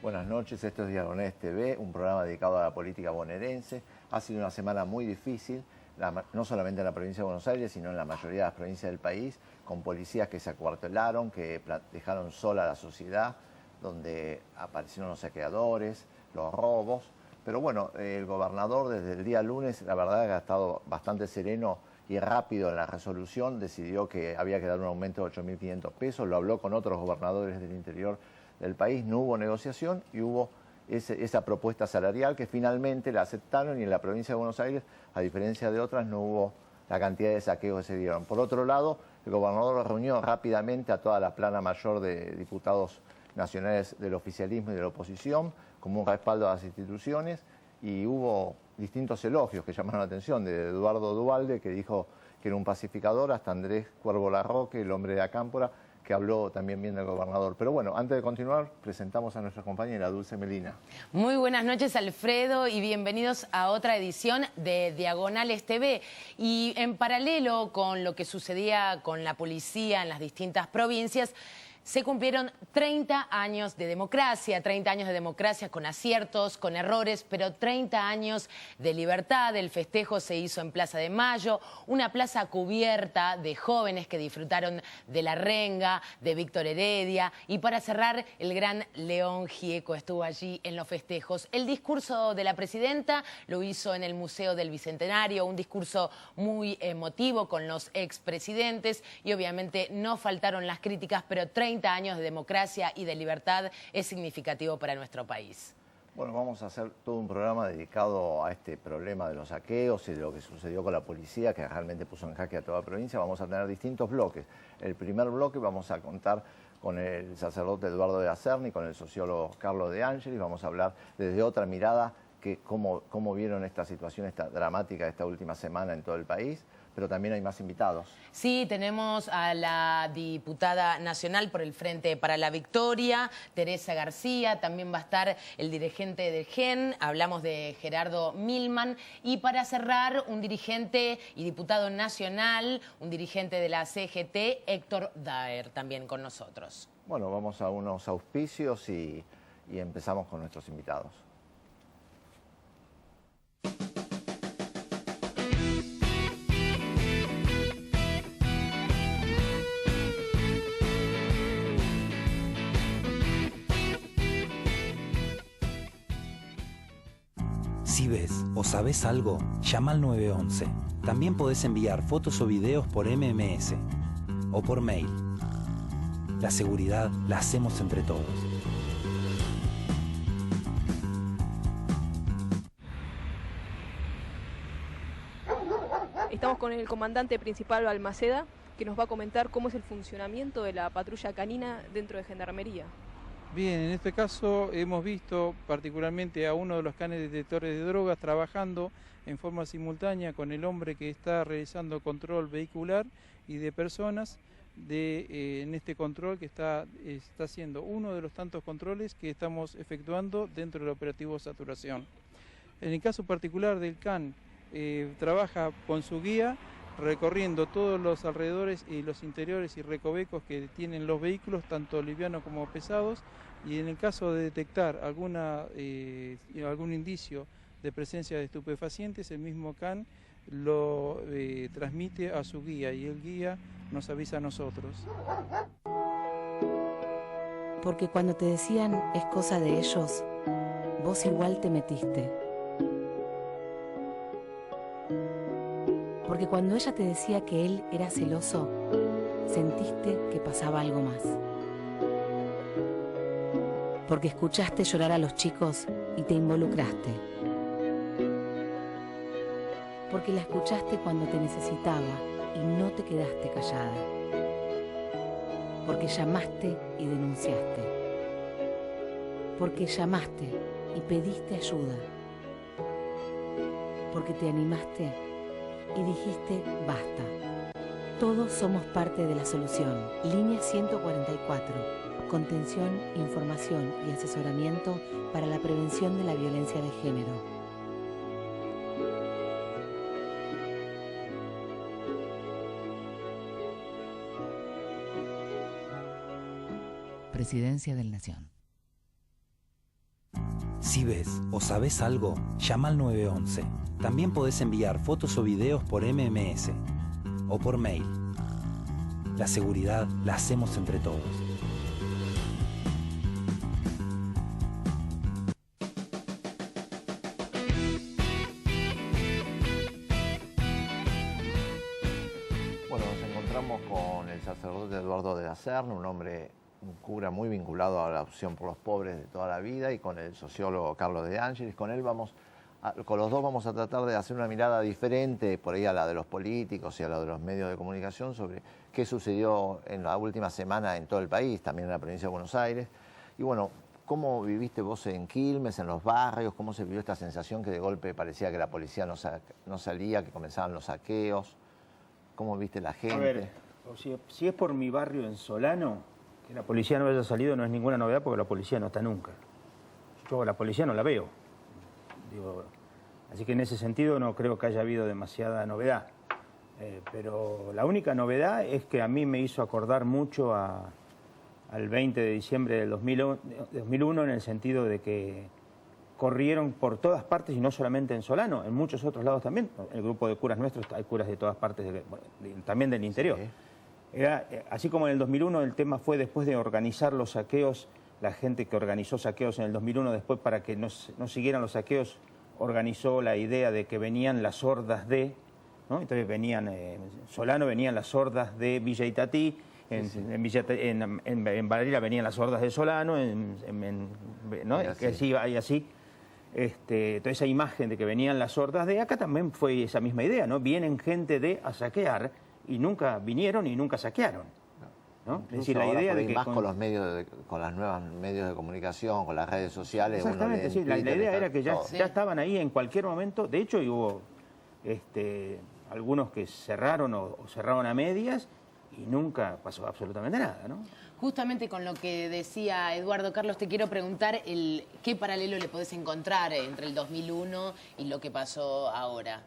Buenas noches, esto es Diagonales TV, un programa dedicado a la política bonaerense. Ha sido una semana muy difícil, no solamente en la provincia de Buenos Aires, sino en la mayoría de las provincias del país, con policías que se acuartelaron, que dejaron sola a la sociedad, donde aparecieron los saqueadores, los robos. Pero bueno, el gobernador desde el día lunes, la verdad que ha estado bastante sereno y rápido en la resolución, decidió que había que dar un aumento de 8.500 pesos, lo habló con otros gobernadores del interior del país, no hubo negociación y hubo esa propuesta salarial que finalmente la aceptaron, y en la provincia de Buenos Aires, a diferencia de otras, no hubo la cantidad de saqueos que se dieron. Por otro lado, el gobernador reunió rápidamente a toda la plana mayor de diputados nacionales del oficialismo y de la oposición como un respaldo a las instituciones, y hubo distintos elogios que llamaron la atención, de Eduardo Duhalde, que dijo que era un pacificador, hasta Andrés Cuervo Larroque, el hombre de la Cámpora, que habló también bien del gobernador. Pero bueno, antes de continuar, presentamos a nuestra compañera Dulce Melina. Muy buenas noches, Alfredo, y bienvenidos a otra edición de Diagonales TV. Y en paralelo con lo que sucedía con la policía en las distintas provincias, se cumplieron 30 años de democracia con aciertos, con errores, pero 30 años de libertad. El festejo se hizo en Plaza de Mayo, una plaza cubierta de jóvenes que disfrutaron de la renga, de Víctor Heredia, y para cerrar, el gran León Gieco estuvo allí en los festejos. El discurso de la presidenta lo hizo en el Museo del Bicentenario, un discurso muy emotivo con los expresidentes, y obviamente no faltaron las críticas, pero 30 años de democracia y de libertad es significativo para nuestro país. Bueno, vamos a hacer todo un programa dedicado a este problema de los saqueos y de lo que sucedió con la policía, que realmente puso en jaque a toda la provincia. Vamos a tener distintos bloques. El primer bloque vamos a contar con el sacerdote Eduardo de Acerni, con el sociólogo Carlos De Angelis. Vamos a hablar desde otra mirada, cómo vieron esta situación, esta dramática de esta última semana en todo el país. Pero también hay más invitados. Sí, tenemos a la diputada nacional por el Frente para la Victoria, Teresa García, también va a estar el dirigente del GEN, hablamos de Gerardo Milman, y para cerrar, un dirigente y diputado nacional, un dirigente de la CGT, Héctor Daer, también con nosotros. Bueno, vamos a unos auspicios y empezamos con nuestros invitados. Si ves o sabes algo, llama al 911. También podés enviar fotos o videos por MMS o por mail. La seguridad la hacemos entre todos. Estamos con el comandante principal Balmaceda, que nos va a comentar cómo es el funcionamiento de la patrulla canina dentro de Gendarmería. Bien, en este caso hemos visto particularmente a uno de los canes detectores de drogas trabajando en forma simultánea con el hombre que está realizando control vehicular y de personas en este control que está haciendo uno de los tantos controles que estamos efectuando dentro del operativo Saturación. En el caso particular del CAN, trabaja con su guía recorriendo todos los alrededores y los interiores y recovecos que tienen los vehículos, tanto livianos como pesados, y en el caso de detectar algún indicio de presencia de estupefacientes, el mismo CAN lo transmite a su guía y el guía nos avisa a nosotros. Porque cuando te decían es cosa de ellos, vos igual te metiste. Porque cuando ella te decía que él era celoso, sentiste que pasaba algo más. Porque escuchaste llorar a los chicos y te involucraste. Porque la escuchaste cuando te necesitaba y no te quedaste callada. Porque llamaste y denunciaste. Porque llamaste y pediste ayuda. Porque te animaste y dijiste basta. Todos somos parte de la solución. Línea 144. Contención, información y asesoramiento para la prevención de la violencia de género. Presidencia de la Nación. Si ves o sabes algo, llama al 911. También podés enviar fotos o videos por MMS o por mail. La seguridad la hacemos entre todos. Bueno, nos encontramos con el sacerdote Eduardo de la Serna, un cura muy vinculado a la opción por los pobres de toda la vida, y con el sociólogo Carlos de Ángelis. Con los dos vamos a tratar de hacer una mirada diferente, por ahí a la de los políticos y a la de los medios de comunicación, sobre qué sucedió en la última semana en todo el país, también en la provincia de Buenos Aires. Y bueno, ¿cómo viviste vos en Quilmes, en los barrios? ¿Cómo se vivió esta sensación que de golpe parecía que la policía no salía, que comenzaban los saqueos? ¿Cómo viste la gente? A ver, si es por mi barrio en Solano, que la policía no haya salido no es ninguna novedad, porque la policía no está nunca. Yo a la policía no la veo. Digo, así que en ese sentido no creo que haya habido demasiada novedad. Pero la única novedad es que a mí me hizo acordar mucho al 20 de diciembre del 2001, en el sentido de que corrieron por todas partes, y no solamente en Solano, en muchos otros lados también. El grupo de curas nuestros, hay curas de todas partes, también del interior. Sí. Así como en el 2001 el tema fue, después de organizar los saqueos, la gente que organizó saqueos en el 2001, después, para que no siguieran los saqueos, organizó la idea de que venían las hordas de, ¿no? Entonces Solano venían las hordas de Villa Itatí, en Varela venían las hordas de Solano, ¿no? Y así. Toda esa imagen de que venían las hordas de acá también fue esa misma idea, ¿no? Vienen gente a saquear, y nunca vinieron y nunca saquearon, ¿no? Es decir, la idea de que más con los medios, con los nuevos medios de comunicación, con las redes sociales. Exactamente, sí. La idea era que ya estaban ahí en cualquier momento. De hecho, hubo algunos que cerraron o cerraron a medias, y nunca pasó absolutamente nada, ¿no? Justamente con lo que decía Eduardo, Carlos, te quiero preguntar qué paralelo le podés encontrar entre el 2001 y lo que pasó ahora.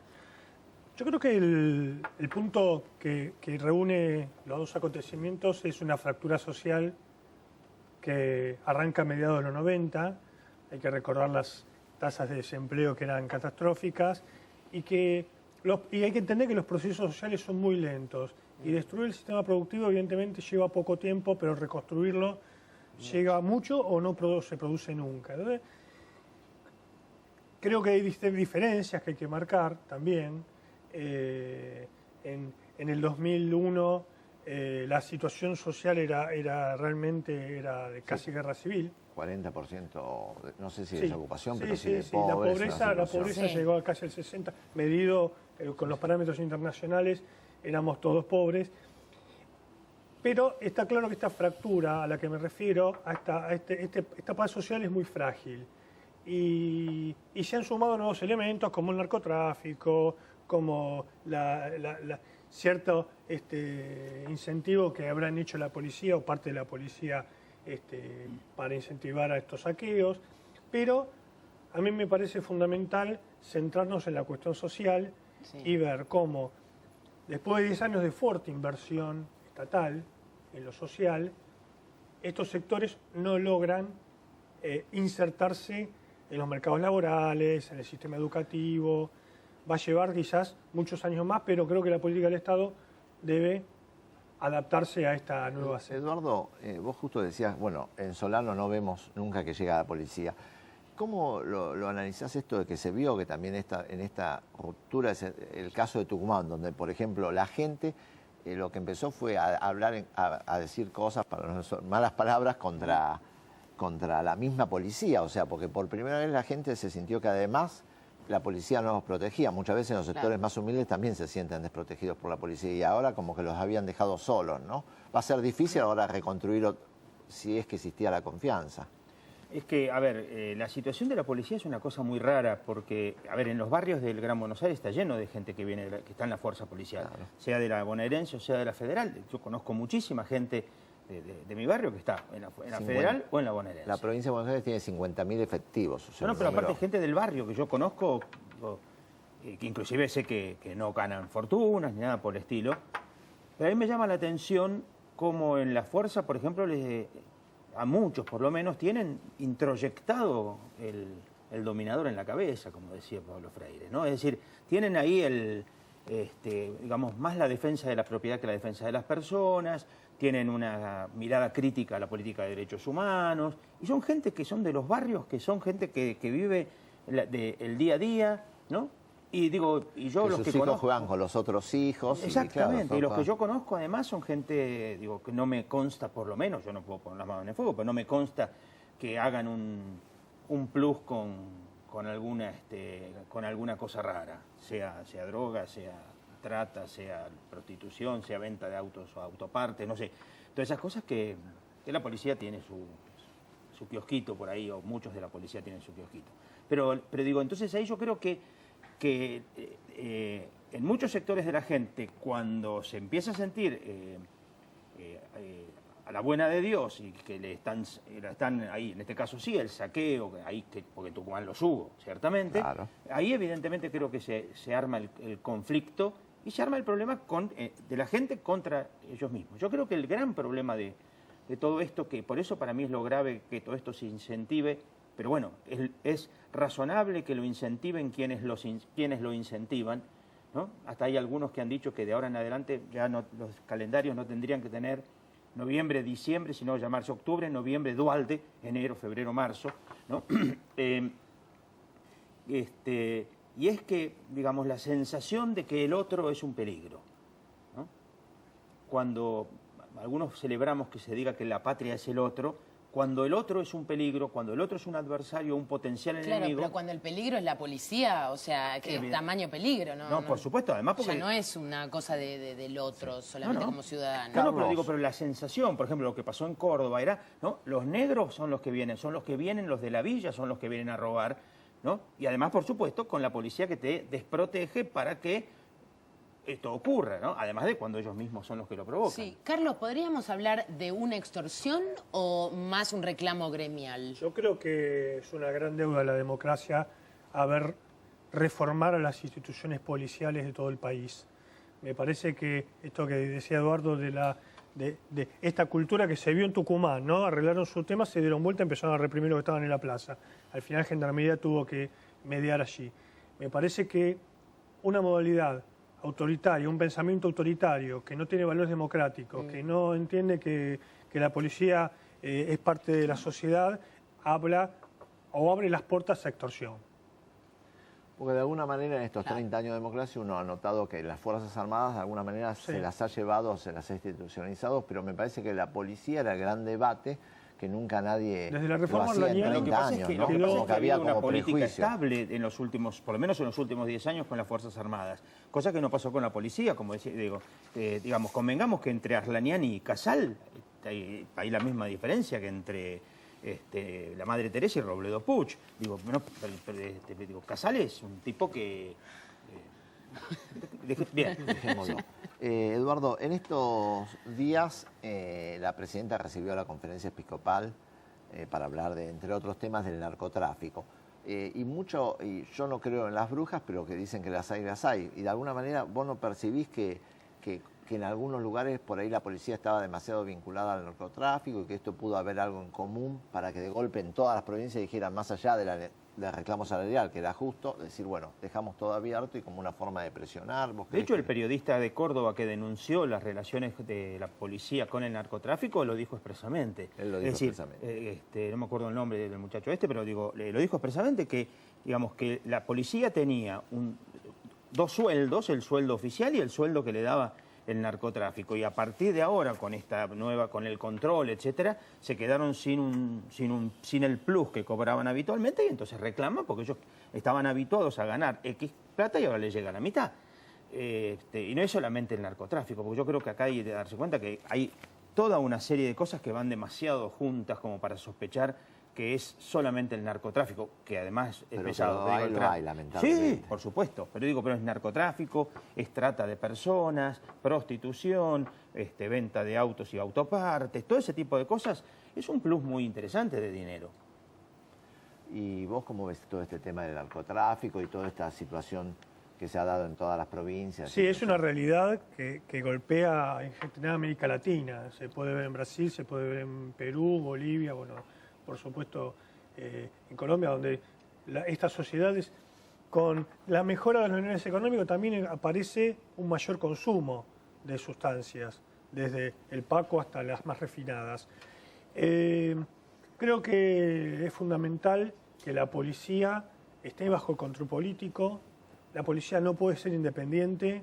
Yo creo que el punto que reúne los dos acontecimientos es una fractura social que arranca a mediados de los 90. Hay que recordar las tasas de desempleo que eran catastróficas, y hay que entender que los procesos sociales son muy lentos. Y destruir el sistema productivo evidentemente lleva poco tiempo, pero reconstruirlo llega mucho o no se produce nunca. Entonces, creo que hay diferencias que hay que marcar también. En el 2001 la situación social era realmente de casi guerra civil. 40%, no sé si de desocupación, pero sí de pobres. La pobreza llegó a casi el 60%, medido con los parámetros internacionales. Éramos todos pobres, pero está claro que esta fractura a la que me refiero, esta paz social, es muy frágil, y se han sumado nuevos elementos como el narcotráfico, como cierto incentivo que habrán hecho la policía o parte de la policía para incentivar a estos saqueos. Pero a mí me parece fundamental centrarnos en la cuestión social, sí, y ver cómo, después de 10 años de fuerte inversión estatal en lo social, estos sectores no logran insertarse en los mercados laborales, en el sistema educativo. Va a llevar quizás muchos años más, pero creo que la política del Estado debe adaptarse a esta nueva situación. Eduardo, vos justo decías, bueno, en Solano no vemos nunca que llega la policía. ¿Cómo lo analizás esto de que se vio que también en esta ruptura es el caso de Tucumán, donde, por ejemplo, la gente lo que empezó fue a decir cosas, malas palabras contra la misma policía? O sea, porque por primera vez la gente se sintió que además la policía no los protegía. Muchas veces en los sectores más humildes también se sienten desprotegidos por la policía, y ahora como que los habían dejado solos, ¿no? Va a ser difícil ahora reconstruir, si es que existía la confianza. Es que, a ver, la situación de la policía es una cosa muy rara, porque, a ver, en los barrios del Gran Buenos Aires está lleno de gente que está en la fuerza policial, claro, sea de la bonaerense o sea de la federal. Yo conozco muchísima gente de mi barrio que está en la federal o en la bonaerense. La provincia de Buenos Aires tiene 50.000 efectivos. O sea, no, pero aparte gente del barrio que yo conozco, que inclusive sé que no ganan fortunas ni nada por el estilo. Pero a mí me llama la atención cómo en la fuerza, por ejemplo, a muchos por lo menos tienen introyectado el dominador en la cabeza, como decía Pablo Freire, ¿no? Es decir, tienen ahí digamos, más la defensa de la propiedad que la defensa de las personas, tienen una mirada crítica a la política de derechos humanos, y son gente que son de los barrios, que son gente que vive el día a día, ¿no? Y digo, y yo que los sus que hijos conozco, juegan con los otros hijos. exactamente, y, claro, los que yo conozco además son gente, digo, que no me consta, por lo menos, yo no puedo poner las manos en el fuego, pero no me consta que hagan un plus con alguna cosa rara, sea droga, sea trata, sea prostitución, sea venta de autos o autopartes, no sé. Todas esas cosas que la policía tiene su kiosquito por ahí, o muchos de la policía tienen su kiosquito. Pero digo, entonces ahí yo creo que en muchos sectores de la gente, cuando se empieza a sentir a la buena de Dios y que le están ahí, en este caso sí, el saqueo, porque Tucumán los hubo, ciertamente, claro. Ahí evidentemente creo que se arma el conflicto y se arma el problema de la gente contra ellos mismos. Yo creo que el gran problema de todo esto, que por eso para mí es lo grave que todo esto se incentive, pero bueno, es razonable que lo incentiven quienes lo incentivan, ¿no? Hasta hay algunos que han dicho que de ahora en adelante ya los calendarios no tendrían que tener noviembre, diciembre, sino llamarse octubre, noviembre, Dualde, enero, febrero, marzo, ¿no? Y es que, digamos, la sensación de que el otro es un peligro, ¿no? Cuando algunos celebramos que se diga que la patria es el otro, cuando el otro es un peligro, cuando el otro es un adversario, un potencial enemigo... Claro, pero cuando el peligro es la policía, o sea, ¿qué tamaño peligro? No, por supuesto, además porque... Ya no es una cosa del otro, solamente como ciudadano. No, pero la sensación, por ejemplo, lo que pasó en Córdoba era, ¿no? Los negros son los que vienen, los de la villa son los que vienen a robar, ¿no? Y además, por supuesto, con la policía que te desprotege para que esto ocurra, ¿no? Además de cuando ellos mismos son los que lo provocan. Sí. Carlos, ¿podríamos hablar de una extorsión o más un reclamo gremial? Yo creo que es una gran deuda de la democracia reformar a las instituciones policiales de todo el país. Me parece que esto que decía Eduardo de esta cultura que se vio en Tucumán, ¿no? Arreglaron su tema, se dieron vuelta, empezaron a reprimir los que estaban en la plaza. Al final Gendarmería tuvo que mediar allí. Me parece que una modalidad autoritario, un pensamiento autoritario, que no tiene valores democráticos, que no entiende que la policía es parte de la sociedad, abre las puertas a extorsión. Porque de alguna manera en estos 30 años de democracia uno ha notado que las Fuerzas Armadas de alguna manera se las ha llevado, se las ha institucionalizado, pero me parece que la policía era el gran debate que nunca nadie desde la reforma lo hacía en 30 lo que pasa años, es que, ¿no? Como que había una política prejuicio estable en los últimos, por lo menos en los últimos 10 años con las Fuerzas Armadas, cosa que no pasó con la policía, como decía, digamos, convengamos que entre Arlaniani y Casal hay la misma diferencia que entre la Madre Teresa y Robledo Puch. Digo, Casal es un tipo que... bien, dejémoslo. Eduardo, en estos días la presidenta recibió la conferencia episcopal para hablar entre otros temas, del narcotráfico. Y yo no creo en las brujas, pero que dicen que las hay. Y de alguna manera vos no percibís que en algunos lugares por ahí la policía estaba demasiado vinculada al narcotráfico y que esto pudo haber algo en común para que de golpe en todas las provincias dijeran, más allá del reclamo salarial, que era justo, decir, bueno, dejamos todo abierto y como una forma de presionar. De hecho, el periodista de Córdoba que denunció las relaciones de la policía con el narcotráfico lo dijo expresamente. Él lo dijo expresamente. No me acuerdo el nombre del muchacho pero lo dijo expresamente que, digamos, que la policía tenía dos sueldos, el sueldo oficial y el sueldo que le daba el narcotráfico, y a partir de ahora con el control, etcétera, se quedaron sin el plus que cobraban habitualmente, y entonces reclaman porque ellos estaban habituados a ganar X plata y ahora les llega la mitad. Y no es solamente el narcotráfico, porque yo creo que acá hay que darse cuenta que hay toda una serie de cosas que van demasiado juntas como para sospechar que es solamente el narcotráfico, que además es pesado. Lo hay, lamentablemente. Sí, por supuesto, pero es narcotráfico, es trata de personas, prostitución, venta de autos y autopartes, todo ese tipo de cosas es un plus muy interesante de dinero. ¿Y vos cómo ves todo este tema del narcotráfico y toda esta situación que se ha dado en todas las provincias? Sí, es una realidad que golpea en América Latina. Se puede ver en Brasil, se puede ver en Perú, Bolivia, bueno, por supuesto en Colombia, donde estas sociedades, con la mejora de los niveles económicos también aparece un mayor consumo de sustancias, desde el Paco hasta las más refinadas. Creo que es fundamental que la policía esté bajo el control político. La policía no puede ser independiente,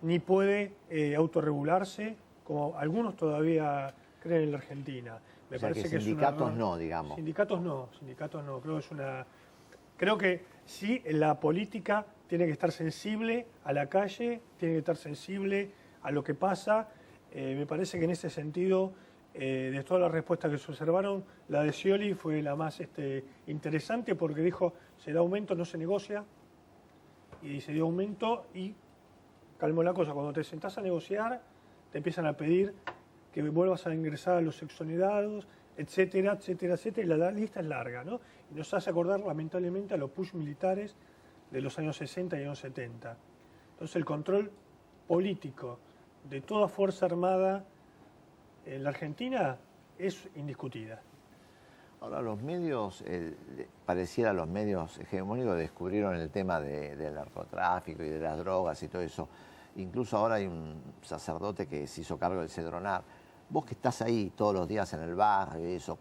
ni puede autorregularse, como algunos todavía creen en la Argentina. Me parece que sindicatos no, digamos. Sindicatos no. Creo que sí, la política tiene que estar sensible a la calle, tiene que estar sensible a lo que pasa. Me parece que en ese sentido, de todas las respuestas que se observaron, la de Scioli fue la más interesante, porque dijo, se da aumento, no se negocia, y se dio aumento y calmó la cosa. Cuando te sentás a negociar, te empiezan a pedir que vuelvas a ingresar a los exonerados, etcétera, etcétera, etcétera, y la lista es larga, ¿no? Y nos hace acordar, lamentablemente, a los push militares de los años 60 y años 70. Entonces, el control político de toda fuerza armada en la Argentina es indiscutida. Ahora, los medios, pareciera los medios hegemónicos descubrieron el tema del narcotráfico y de las drogas y todo eso. Incluso ahora hay un sacerdote que se hizo cargo del Cedronar. Vos que estás ahí todos los días en el barrio y eso,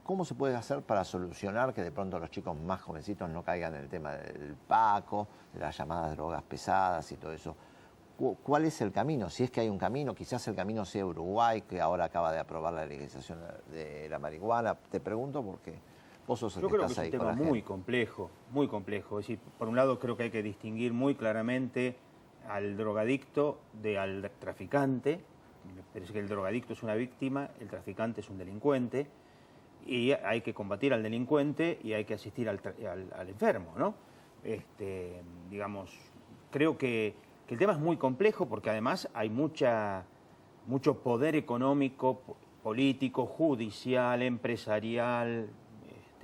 ¿cómo se puede hacer para solucionar que de pronto los chicos más jovencitos no caigan en el tema del Paco, de las llamadas drogas pesadas y todo eso? ¿Cuál es el camino? Si es que hay un camino, quizás el camino sea Uruguay, que ahora acaba de aprobar la legalización de la marihuana. Te pregunto porque vos sos el que estás ahí con la gente. Yo creo que es un tema muy complejo. Es decir, por un lado creo que hay que distinguir muy claramente al drogadicto al traficante. Me parece que el drogadicto es una víctima, el traficante es un delincuente, y hay que combatir al delincuente y hay que asistir al enfermo, ¿no? Digamos, creo que el tema es muy complejo porque además hay mucho poder económico, político, judicial, empresarial,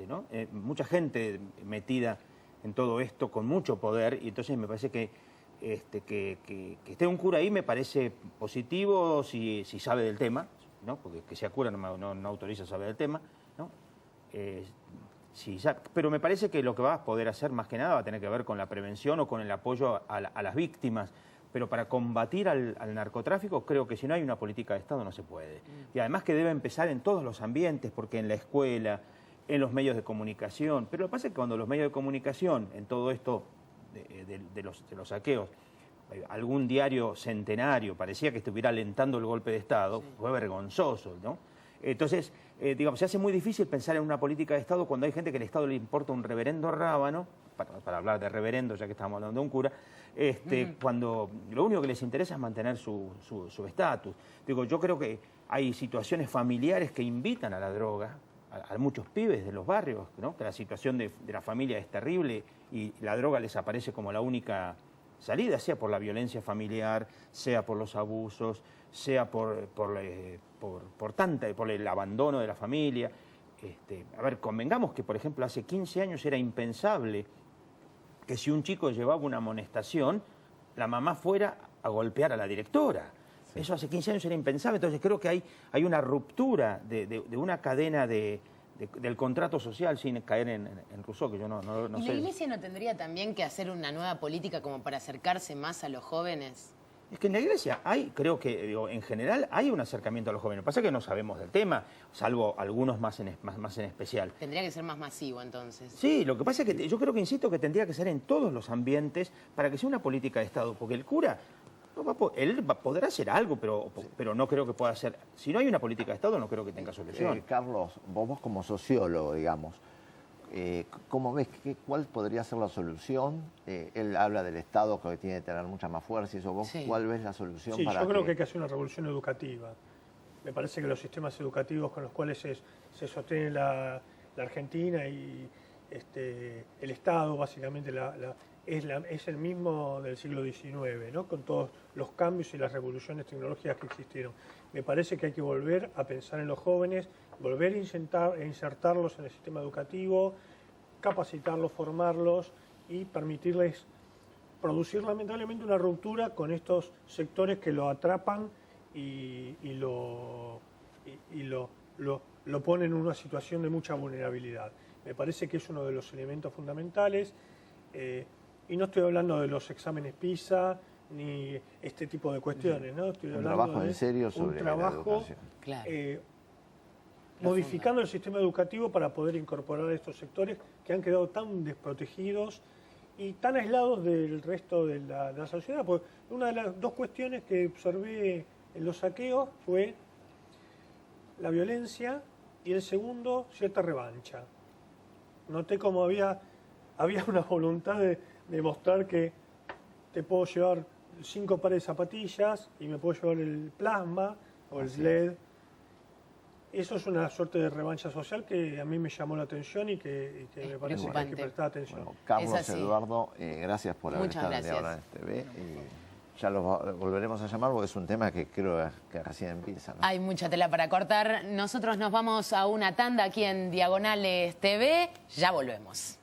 ¿no? Mucha gente metida en todo esto con mucho poder, y entonces me parece que esté un cura ahí me parece positivo si sabe del tema, ¿no? Porque que sea cura no autoriza a saber del tema, ¿no? Pero me parece que lo que va a poder hacer más que nada va a tener que ver con la prevención o con el apoyo a las víctimas. Pero para combatir al narcotráfico creo que si no hay una política de Estado no se puede. Y además que debe empezar en todos los ambientes, porque en la escuela, en los medios de comunicación. Pero lo que pasa es que cuando los medios de comunicación, en todo esto de los saqueos, algún diario centenario parecía que estuviera alentando el golpe de Estado, sí, fue vergonzoso, ¿no? Entonces, digamos, se hace muy difícil pensar en una política de Estado cuando hay gente que al Estado le importa un reverendo rábano, para hablar de reverendo, ya que estamos hablando de un cura, cuando lo único que les interesa es mantener su estatus. Digo, yo creo que hay situaciones familiares que invitan a la droga, a muchos pibes de los barrios, ¿no? Que la situación de la familia es terrible y la droga les aparece como la única salida, sea por la violencia familiar, sea por los abusos, sea por el abandono de la familia. A ver, convengamos que, por ejemplo, hace 15 años era impensable que si un chico llevaba una amonestación, la mamá fuera a golpear a la directora. Sí. Eso hace 15 años era impensable. Entonces creo que hay una ruptura de una cadena del contrato social, sin caer en Rousseau, que yo no sé. ¿Y la Iglesia no tendría también que hacer una nueva política como para acercarse más a los jóvenes? Es que en la Iglesia creo que en general hay un acercamiento a los jóvenes. Lo que pasa es que no sabemos del tema, salvo algunos más en especial. Tendría que ser más masivo, entonces. Sí, lo que pasa es que yo creo que, insisto, que tendría que ser en todos los ambientes para que sea una política de Estado, porque el cura, él podrá hacer algo, pero no creo que pueda hacer. Si no hay una política de Estado, no creo que tenga solución. Carlos, vos como sociólogo, digamos, ¿cómo ves? ¿Cuál podría ser la solución? Él habla del Estado que tiene que tener mucha más fuerza y eso. ¿Vos cuál ves la solución? Sí, yo creo que hay que hacer una revolución educativa. Me parece que los sistemas educativos con los cuales se sostiene la Argentina y el Estado, básicamente, es el mismo del siglo XIX, ¿no? Con todos los cambios y las revoluciones tecnológicas que existieron. Me parece que hay que volver a pensar en los jóvenes, volver a insertarlos en el sistema educativo, capacitarlos, formarlos y permitirles producir lamentablemente una ruptura con estos sectores que lo atrapan y lo ponen en una situación de mucha vulnerabilidad. Me parece que es uno de los elementos fundamentales. Y no estoy hablando de los exámenes PISA ni este tipo de cuestiones, ¿no? Estoy un hablando trabajo en serio sobre un trabajo, la educación. Claro. Modificando el sistema educativo para poder incorporar a estos sectores que han quedado tan desprotegidos y tan aislados del resto de la sociedad. Porque una de las dos cuestiones que observé en los saqueos fue la violencia y el segundo, cierta revancha. Noté como había una voluntad de mostrar que te puedo llevar 5 pares de zapatillas y me puedo llevar el plasma o el LED. Eso es una suerte de revancha social que a mí me llamó la atención y que me parece que hay que prestar atención. Bueno, Carlos, Eduardo, gracias por haber estado en Diagonal TV. Y ya los volveremos a llamar porque es un tema que creo que recién empieza, ¿no? Hay mucha tela para cortar. Nosotros nos vamos a una tanda aquí en Diagonales TV. Ya volvemos.